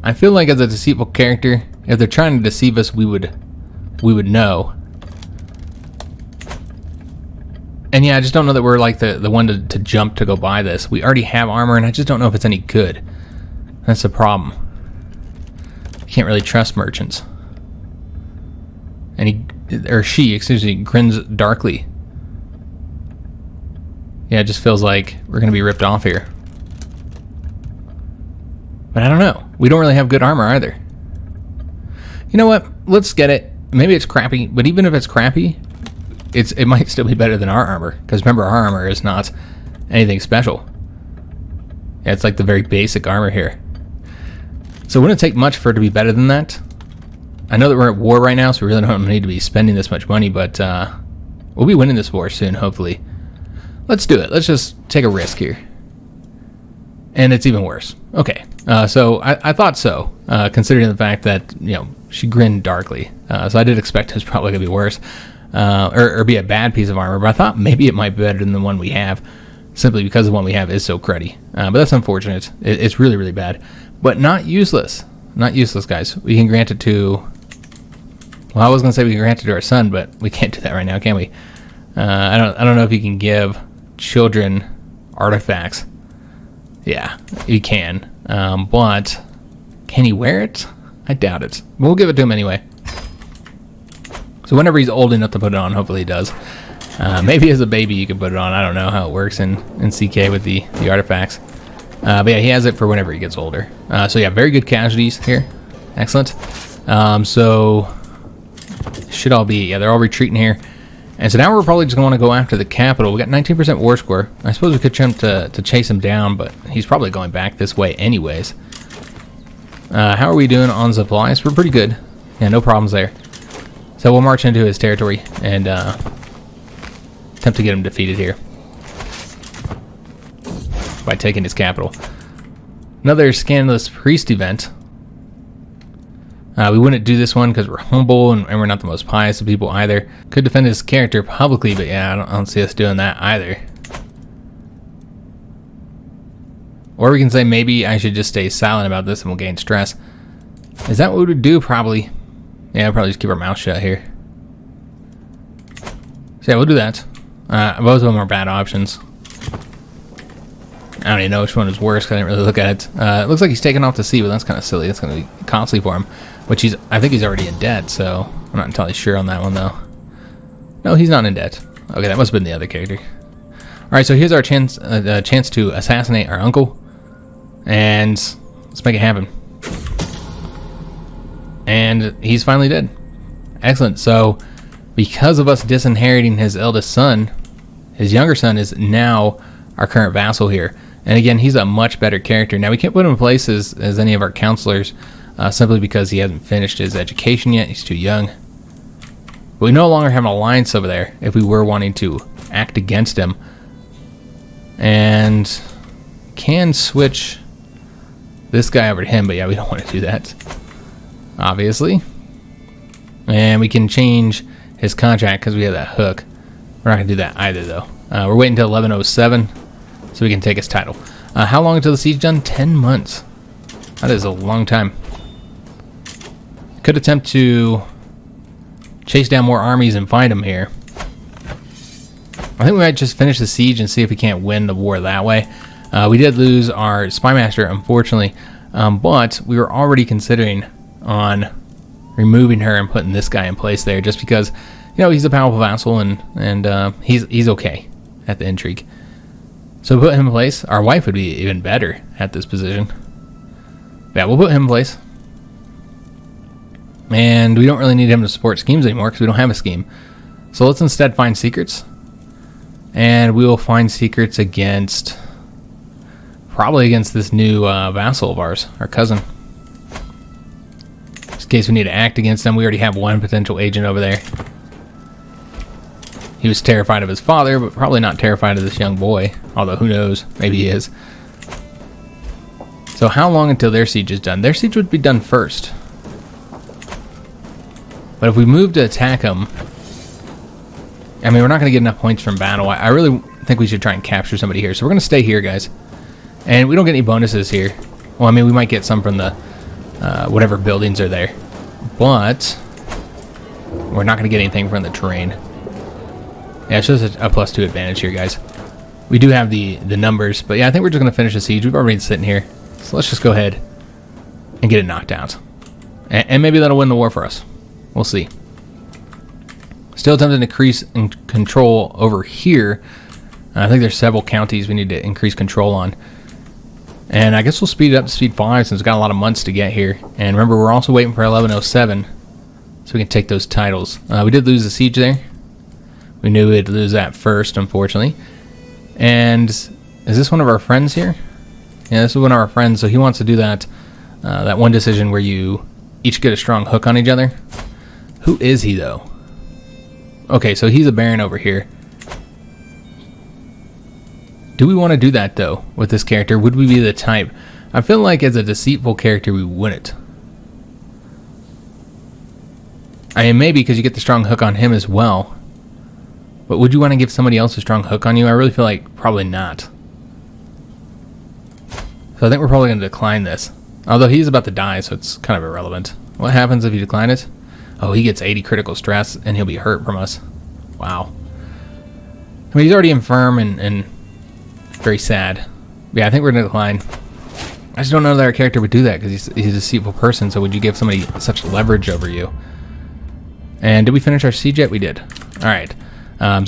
I feel like as a deceitful character, if they're trying to deceive us, we would know. And yeah, I just don't know that we're like the one to jump to go buy this. We already have armor, and I just don't know if it's any good. That's the problem. You can't really trust merchants. And she grins darkly. Yeah, it just feels like we're gonna be ripped off here. But I don't know. We don't really have good armor either. You know what? Let's get it. Maybe it's crappy, but even if it's crappy, it might still be better than our armor. Because remember, our armor is not anything special. Yeah, it's like the very basic armor here. So it wouldn't take much for it to be better than that. I know that we're at war right now, so we really don't need to be spending this much money, but we'll be winning this war soon, hopefully. Let's do it. Let's just take a risk here. And it's even worse. Okay. So I thought so, considering the fact that, she grinned darkly. So I did expect it was probably going to be worse, or be a bad piece of armor, but I thought maybe it might be better than the one we have, simply because the one we have is so cruddy. But that's unfortunate. It's really, really bad. But not useless. Not useless, guys. We can grant it to... Well, I was going to say we can grant it to our son, but we can't do that right now, can we? I don't know if you can give children artifacts. Yeah, you can. But can he wear it? I doubt it. But we'll give it to him anyway. So whenever he's old enough to put it on, hopefully he does. Maybe as a baby you can put it on. I don't know how it works in CK with the artifacts. But yeah, he has it for whenever he gets older. So yeah, very good casualties here. Excellent. So should all be... Yeah, they're all retreating here. And so now we're probably just going to want to go after the capital. We got 19% war score. I suppose we could attempt to chase him down, but he's probably going back this way anyways. How are we doing on supplies? We're pretty good. Yeah, no problems there. So we'll march into his territory and attempt to get him defeated here by taking his capital. Another scandalous priest event. We wouldn't do this one because we're humble and we're not the most pious of people either. Could defend his character publicly, but yeah, I don't see us doing that either. Or we can say maybe I should just stay silent about this and we'll gain stress. Is that what we would do? Probably. Yeah, we'll probably just keep our mouth shut here. So yeah, we'll do that. Both of them are bad options. I don't even know which one is worse because I didn't really look at it. It looks like he's taking off to sea, but that's kind of silly. That's going to be costly for him. Which I think he's already in debt, so I'm not entirely sure on that one, though. No, he's not in debt. Okay, that must have been the other character. Alright, so here's our chance to assassinate our uncle. And let's make it happen. And he's finally dead. Excellent. So, because of us disinheriting his eldest son, his younger son is now our current vassal here. And again, he's a much better character. Now, we can't put him in place as any of our counselors, simply because he hasn't finished his education yet. He's too young. But we no longer have an alliance over there if we were wanting to act against him. And can switch this guy over to him, but yeah, we don't want to do that, obviously. And we can change his contract because we have that hook. We're not going to do that either, though. We're waiting until 1107 so we can take his title. How long until the siege done? 10 months. That is a long time. Could attempt to chase down more armies and find them here. I think we might just finish the siege and see if we can't win the war that way. We did lose our spymaster, unfortunately, but we were already considering on removing her and putting this guy in place there, just because, he's a powerful vassal and he's okay at the intrigue. So put him in place. Our wife would be even better at this position. Yeah, we'll put him in place. And we don't really need him to support schemes anymore because we don't have a scheme. So let's instead find secrets. And we will find secrets against... probably against this new vassal of ours, our cousin. Just in case we need to act against them. We already have one potential agent over there. He was terrified of his father, but probably not terrified of this young boy. Although, who knows? Maybe he is. So how long until their siege is done? Their siege would be done first. But if we move to attack them... I mean, we're not going to get enough points from battle. I really think we should try and capture somebody here. So we're going to stay here, guys. And we don't get any bonuses here. Well, I mean, we might get some from the... whatever buildings are there. But... we're not going to get anything from the terrain. Yeah, it's just a +2 advantage here, guys. We do have the numbers, but yeah, I think we're just going to finish the siege. We've already been sitting here. So let's just go ahead and get it knocked out. And maybe that'll win the war for us. We'll see. Still attempting to increase in control over here. I think there's several counties we need to increase control on. And I guess we'll speed it up to speed 5 since we've got a lot of months to get here. And remember, we're also waiting for 1107 so we can take those titles. We did lose the siege there. We knew we'd lose that first, unfortunately. And is this one of our friends here? Yeah, this is one of our friends. So he wants to do that that one decision where you each get a strong hook on each other. Who is he, though? Okay, so he's a baron over here. Do we want to do that, though, with this character? Would we be the type? I feel like as a deceitful character, we wouldn't. I mean, maybe because you get the strong hook on him as well. But would you want to give somebody else a strong hook on you? I really feel like probably not. So I think we're probably going to decline this. Although he's about to die, so it's kind of irrelevant. What happens if you decline it? Oh, he gets 80 critical stress, and he'll be hurt from us. Wow. I mean, he's already infirm and very sad. Yeah, I think we're going to decline. I just don't know that our character would do that, because he's a deceitful person, so would you give somebody such leverage over you? And did we finish our siege yet? We did. Alright.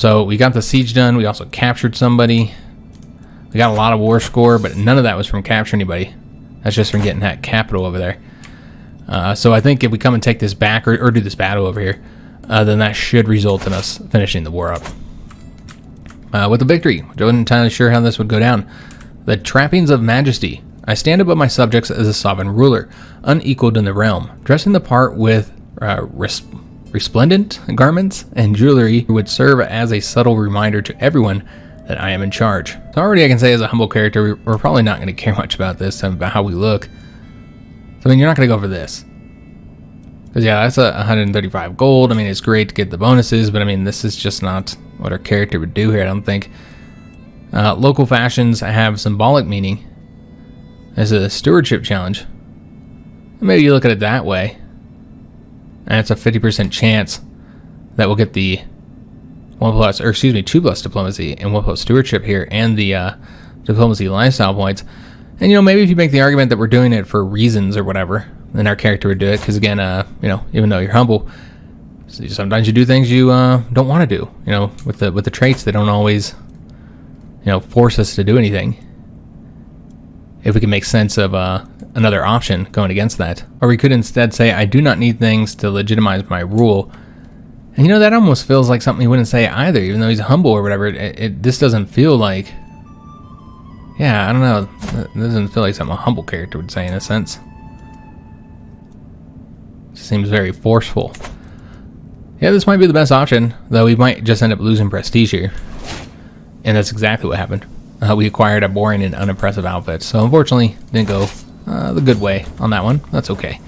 So we got the siege done. We also captured somebody. We got a lot of war score, but none of that was from capturing anybody. That's just from getting that capital over there. So I think if we come and take this back or do this battle over here, then that should result in us finishing the war up. With a victory, which I wasn't entirely sure how this would go down. The trappings of majesty. I stand above my subjects as a sovereign ruler, unequaled in the realm, dressing the part with resplendent garments and jewelry would serve as a subtle reminder to everyone that I am in charge. So already I can say as a humble character, we're probably not going to care much about this, about how we look. So, I mean, you're not going to go for this. Because, yeah, that's 135 gold. I mean, it's great to get the bonuses, but, I mean, this is just not what our character would do here, I don't think. Local fashions have symbolic meaning as a stewardship challenge. Maybe you look at it that way. And it's a 50% chance that we'll get the 2 plus diplomacy and 1 plus stewardship here and the diplomacy lifestyle points. And, you know, maybe if you make the argument that we're doing it for reasons or whatever, then our character would do it. Because, again, you know, even though you're humble, sometimes you do things you don't want to do. You know, with the traits, they don't always, you know, force us to do anything. If we can make sense of another option going against that. Or we could instead say, I do not need things to legitimize my rule. And, you know, that almost feels like something he wouldn't say either, even though he's humble or whatever. This doesn't feel like... Yeah, I don't know. It doesn't feel like something a humble character would say in a sense. It seems very forceful. Yeah, this might be the best option, though we might just end up losing prestige here. And that's exactly what happened. We acquired a boring and unimpressive outfit, so unfortunately didn't go the good way on that one. That's okay.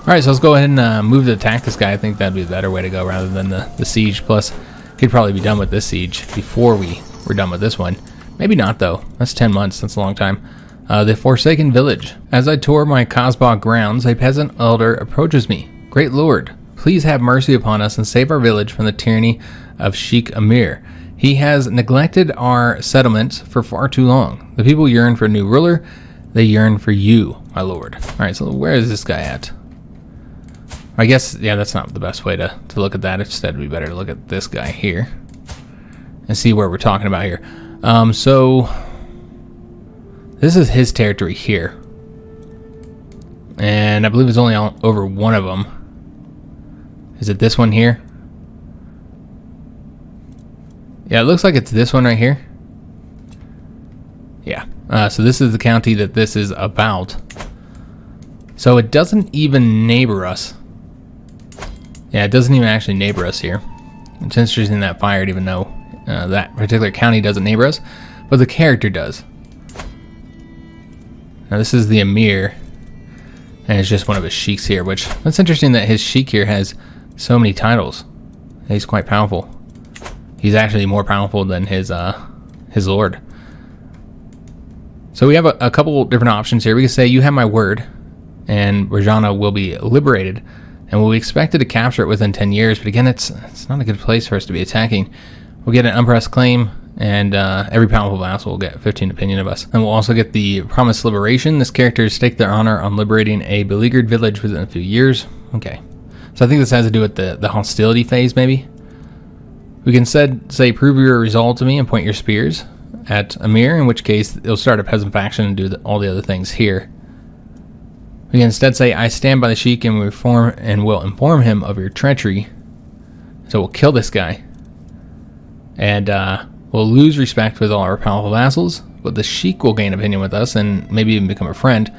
Alright, so let's go ahead and move to attack this guy. I think that'd be the better way to go rather than the siege. Plus, could probably be done with this siege before we're done with this one. Maybe not, though. That's 10 months. That's a long time. The Forsaken Village. As I tour my Kasbah grounds, a peasant elder approaches me. Great Lord, please have mercy upon us and save our village from the tyranny of Sheikh Emir. He has neglected our settlements for far too long. The people yearn for a new ruler. They yearn for you, my lord. Alright, so where is this guy at? I guess, yeah, that's not the best way to look at that. Instead, it'd be better to look at this guy here and see where we're talking about here. So this is his territory here. And I believe it's only over one of them. Is it this one here? Yeah, it looks like it's this one right here. Yeah. So this is the county that this is about. So it doesn't even neighbor us. Yeah, it doesn't even actually neighbor us here. It's interesting that fired, even though that particular county doesn't neighbor us, but the character does. Now this is the Emir, and it's just one of his sheiks here, which, that's interesting that his sheik here has so many titles. He's quite powerful. He's actually more powerful than his lord. So we have a couple different options here. We can say, you have my word, and Rajana will be liberated, and we'll be expected to capture it within 10 years, but again, it's not a good place for us to be attacking. We'll get an unpressed claim, and every powerful vassal will get 15 opinion of us. And we'll also get the promised liberation. This character has staked their honor on liberating a beleaguered village within a few years. Okay. So I think this has to do with the hostility phase, maybe. We can instead say, prove your resolve to me and point your spears at Emir, in which case it'll start a peasant faction and do all the other things here. We can instead say, I stand by the sheik and will inform him of your treachery. So we'll kill this guy. And we'll lose respect with all our powerful vassals, but the sheik will gain opinion with us and maybe even become a friend.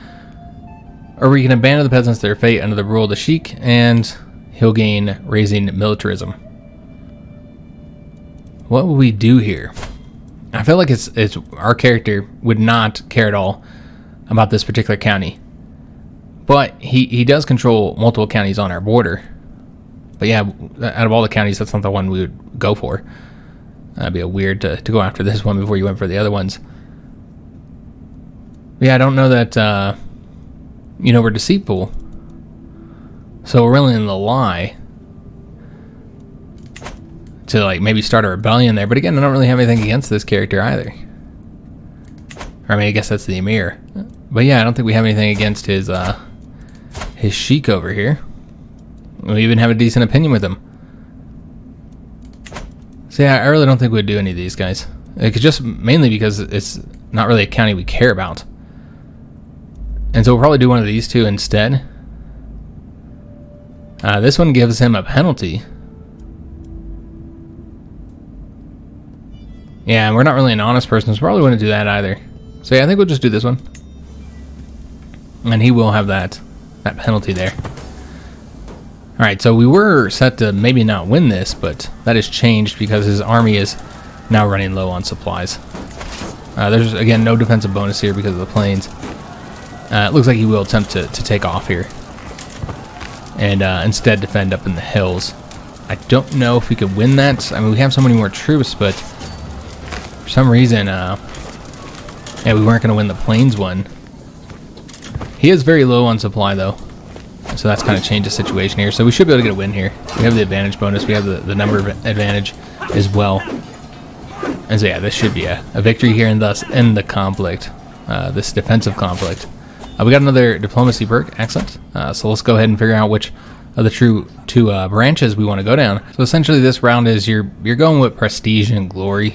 Or we can abandon the peasants to their fate under the rule of the sheik, and he'll gain raising militarism. What will we do here? I feel like it's our character would not care at all about this particular county. But he does control multiple counties on our border. But yeah, out of all the counties, that's not the one we would go for. That'd be weird to go after this one before you went for the other ones. But yeah, I don't know that, we're deceitful. So we're willing to lie to, like, maybe start a rebellion there. But again, I don't really have anything against this character either. Or I mean, I guess that's the Emir. But yeah, I don't think we have anything against his sheik over here. We even have a decent opinion with him. So yeah, I really don't think we'd do any of these guys. It's just mainly because it's not really a county we care about. And so we'll probably do one of these two instead. This one gives him a penalty. Yeah, and we're not really an honest person, so probably wouldn't do that either. So yeah, I think we'll just do this one. And he will have that penalty there. Alright, so we were set to maybe not win this, but that has changed because his army is now running low on supplies. There's, again, no defensive bonus here because of the plains. It looks like he will attempt to take off here. And instead defend up in the hills. I don't know if we could win that. I mean, we have so many more troops, but for some reason, yeah, we weren't going to win the plains one. He is very low on supply, though. So that's kind of changed the situation here. So we should be able to get a win here. We have the advantage bonus. We have the number advantage as well. And so yeah, this should be a victory here and thus end the conflict. This defensive conflict. We got another diplomacy perk. Excellent. So let's go ahead and figure out which of the two branches we want to go down. So essentially this round is you're going with prestige and glory,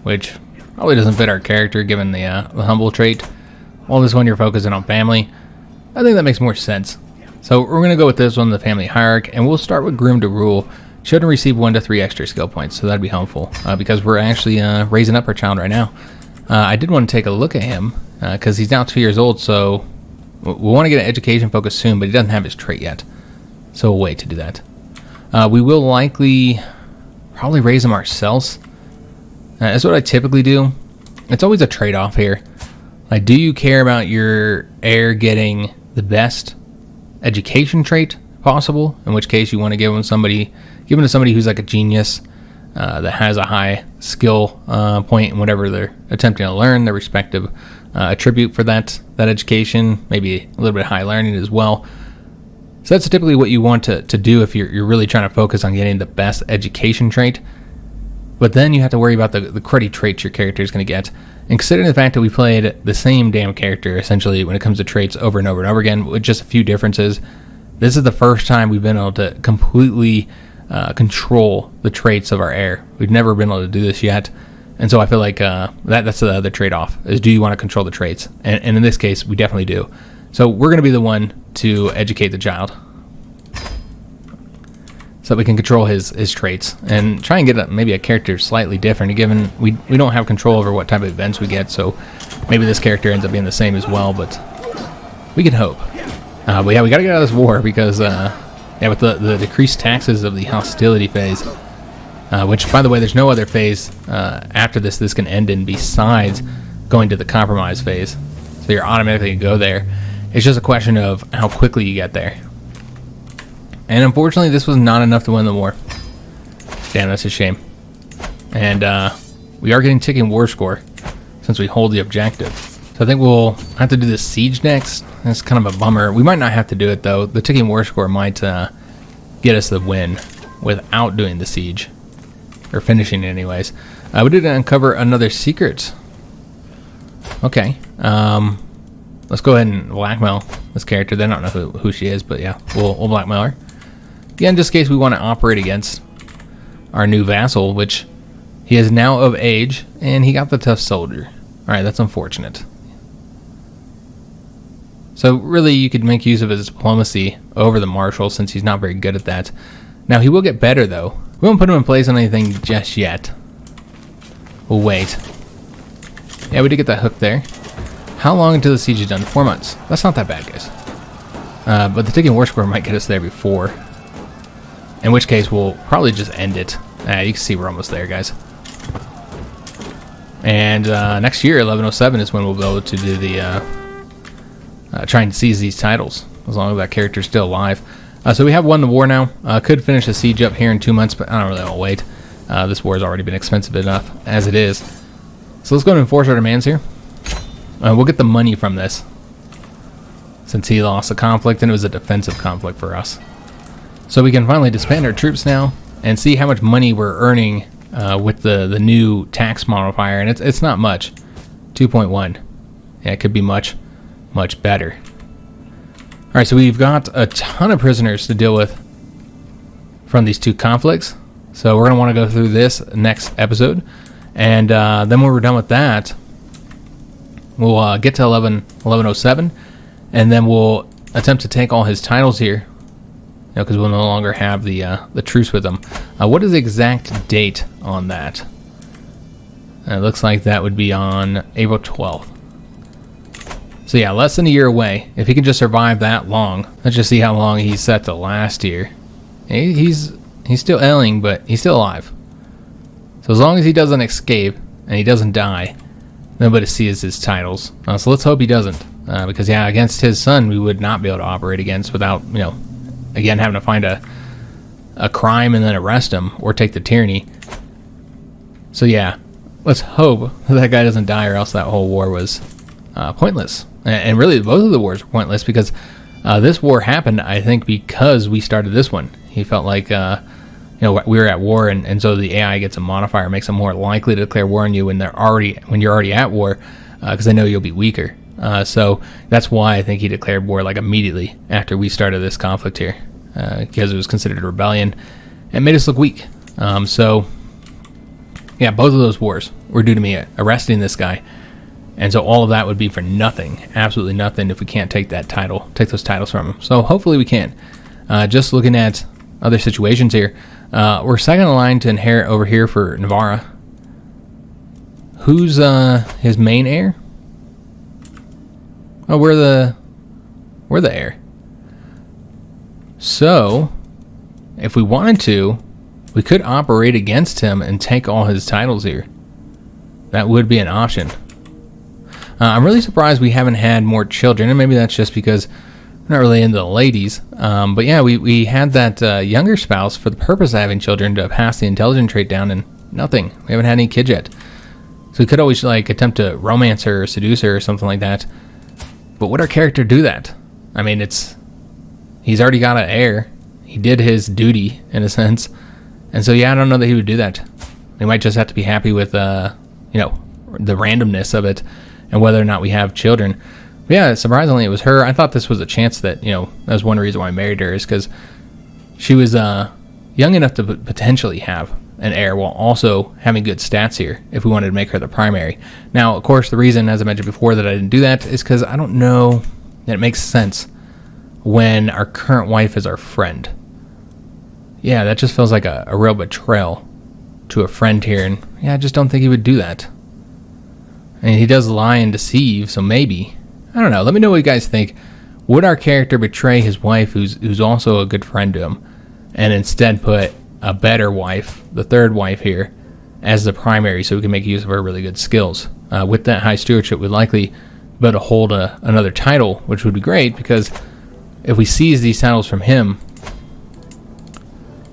which probably doesn't fit our character given the humble trait. While this one you're focusing on family. I think that makes more sense. So we're going to go with this one, the family hierarch, and we'll start with groom to rule. Children receive 1 to 3 extra skill points, so that'd be helpful because we're actually raising up our child right now. I did want to take a look at him because he's now 2 years old, so we want to get an education focus soon, but he doesn't have his trait yet. So we'll wait to do that. We will likely probably raise him ourselves. That's what I typically do. It's always a trade-off here. Like, do you care about your heir getting the best education trait possible? In which case you want to give him to somebody who's like a genius that has a high skill point in whatever they're attempting to learn, their respective attribute for that education, maybe a little bit high learning as well. So that's typically what you want to do if you're really trying to focus on getting the best education trait. But then you have to worry about the cruddy traits your character is going to get. And considering the fact that we played the same damn character, essentially, when it comes to traits over and over and over again, with just a few differences, this is the first time we've been able to completely control the traits of our heir. We've never been able to do this yet. And so I feel like that's the other trade-off, is do you want to control the traits? And in this case, we definitely do. So we're going to be the one to educate the child, so that we can control his traits and try and get maybe a character slightly different, given we don't have control over what type of events we get, so maybe this character ends up being the same as well, but we can hope. But yeah, we got to get out of this war, because yeah, with the decreased taxes of the hostility phase, which, by the way, there's no other phase after this can end in besides going to the compromise phase, so you're automatically going to go there. It's just a question of how quickly you get there. And unfortunately, this was not enough to win the war. Damn, that's a shame. And we are getting ticking war score since we hold the objective. So I think we'll have to do the siege next. That's kind of a bummer. We might not have to do it, though. The ticking war score might get us the win without doing the siege. Or finishing it anyways. We did uncover another secret. Okay. Let's go ahead and blackmail this character. They don't know who she is, but yeah, we'll blackmail her. Again, just in case we want to operate against our new vassal, which he is now of age, and he got the tough soldier. Alright, that's unfortunate. So really, you could make use of his diplomacy over the marshal, since he's not very good at that. Now, he will get better, though. We won't put him in place on anything just yet. We'll wait. Yeah, we did get that hook there. How long until the siege is done? 4 months. That's not that bad, guys. But the ticking war score might get us there before. In which case, we'll probably just end it. You can see we're almost there, guys. And next year, 1107, is when we'll be able to do the try and seize these titles, as long as that character's still alive. So we have won the war now. Could finish the siege up here in 2 months, but I don't really want to wait. This war has already been expensive enough as it is. So let's go and enforce our demands here. We'll get the money from this, since he lost the conflict, and it was a defensive conflict for us. So we can finally disband our troops now and see how much money we're earning with the new tax modifier, and it's not much. 2.1. Yeah, it could be much better. Alright, so we've got a ton of prisoners to deal with from these two conflicts. So we're going to want to go through this next episode. And then when we're done with that, we'll get to 1107. And then we'll attempt to take all his titles here, because we'll no longer have the truce with him. What is the exact date on that? It looks like that would be on April 12th. So yeah, less than a year away. If he can just survive that long, let's just see how long he's set to last here. He's still ailing, but he's still alive. So as long as he doesn't escape and he doesn't die, nobody sees his titles. So let's hope he doesn't, because yeah, against his son, we would not be able to operate against without, again, having to find a crime and then arrest him or take the tyranny. So yeah, let's hope that guy doesn't die, or else that whole war was pointless. And really, both of the wars were pointless, because this war happened, I think, because we started this one. He felt like, we were at war, and so the AI gets a modifier, makes them more likely to declare war on you when you're already at war, because they know you'll be weaker. So that's why I think he declared war like immediately after we started this conflict here, because it was considered a rebellion and made us look weak. So yeah, both of those wars were due to me arresting this guy. And so all of that would be for nothing, absolutely nothing, if we can't take those titles from him. So hopefully we can. Just looking at other situations here, we're second in line to inherit over here for Navarra. Who's his main heir? Oh, we're the heir. So if we wanted to, we could operate against him and take all his titles here. That would be an option. I'm really surprised we haven't had more children, and maybe that's just because we're not really into the ladies. But yeah, we had that younger spouse for the purpose of having children, to pass the intelligence trait down, and nothing. We haven't had any kids yet. So we could always attempt to romance her or seduce her or something like that. But would our character do that? I mean, he's already got an heir. He did his duty, in a sense. And so yeah, I don't know that he would do that. We might just have to be happy with the randomness of it, and whether or not we have children. But yeah, surprisingly, it was her. I thought this was a chance that, that was one reason why I married her, is because she was young enough to potentially have an heir while also having good stats here if we wanted to make her the primary. Now, of course, the reason, as I mentioned before, that I didn't do that is because I don't know that it makes sense when our current wife is our friend. Yeah, that just feels like a real betrayal to a friend here, and yeah, I just don't think he would do that. And he does lie and deceive, so maybe. I don't know. Let me know what you guys think. Would our character betray his wife, who's also a good friend to him, and instead put a better wife, the third wife here, as the primary so we can make use of her really good skills? With that high stewardship, we'd likely be able to hold another title, which would be great, because if we seize these titles from him,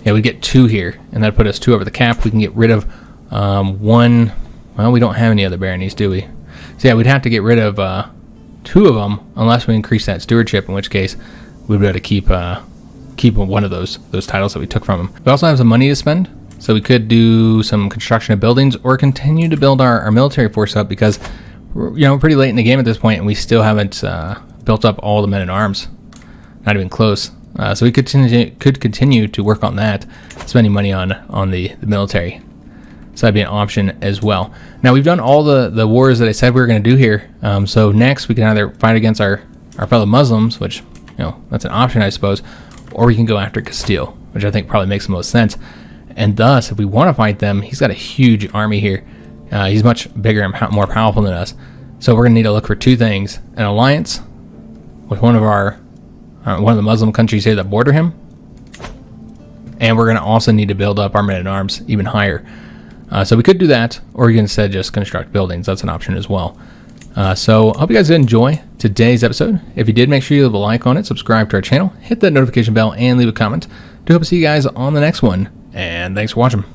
yeah, we get 2 here, and that'd put us 2 over the cap. We can get rid of 1. Well, we don't have any other baronies, do we? So yeah, we'd have to get rid of 2 of them unless we increase that stewardship, in which case we'd be able to keep one of those titles that we took from him. We also have some money to spend, so we could do some construction of buildings or continue to build our military force up, because we're pretty late in the game at this point, and we still haven't built up all the men at arms. Not even close. So we could continue to work on that, spending money on the military. So that'd be an option as well. Now, we've done all the wars that I said we were going to do here. So next we can either fight against our fellow Muslims, which, that's an option, I suppose, or we can go after Castile, which I think probably makes the most sense. And thus, if we want to fight them, he's got a huge army here. He's much bigger and more powerful than us. So we're going to need to look for 2 things: an alliance with one of the Muslim countries here that border him, and we're going to also need to build up our men-at-arms even higher. So we could do that, or you can instead just construct buildings. That's an option as well. So I hope you guys did enjoy today's episode. If you did, make sure you leave a like on it, subscribe to our channel, hit that notification bell, and leave a comment. Do hope to see you guys on the next one, and thanks for watching.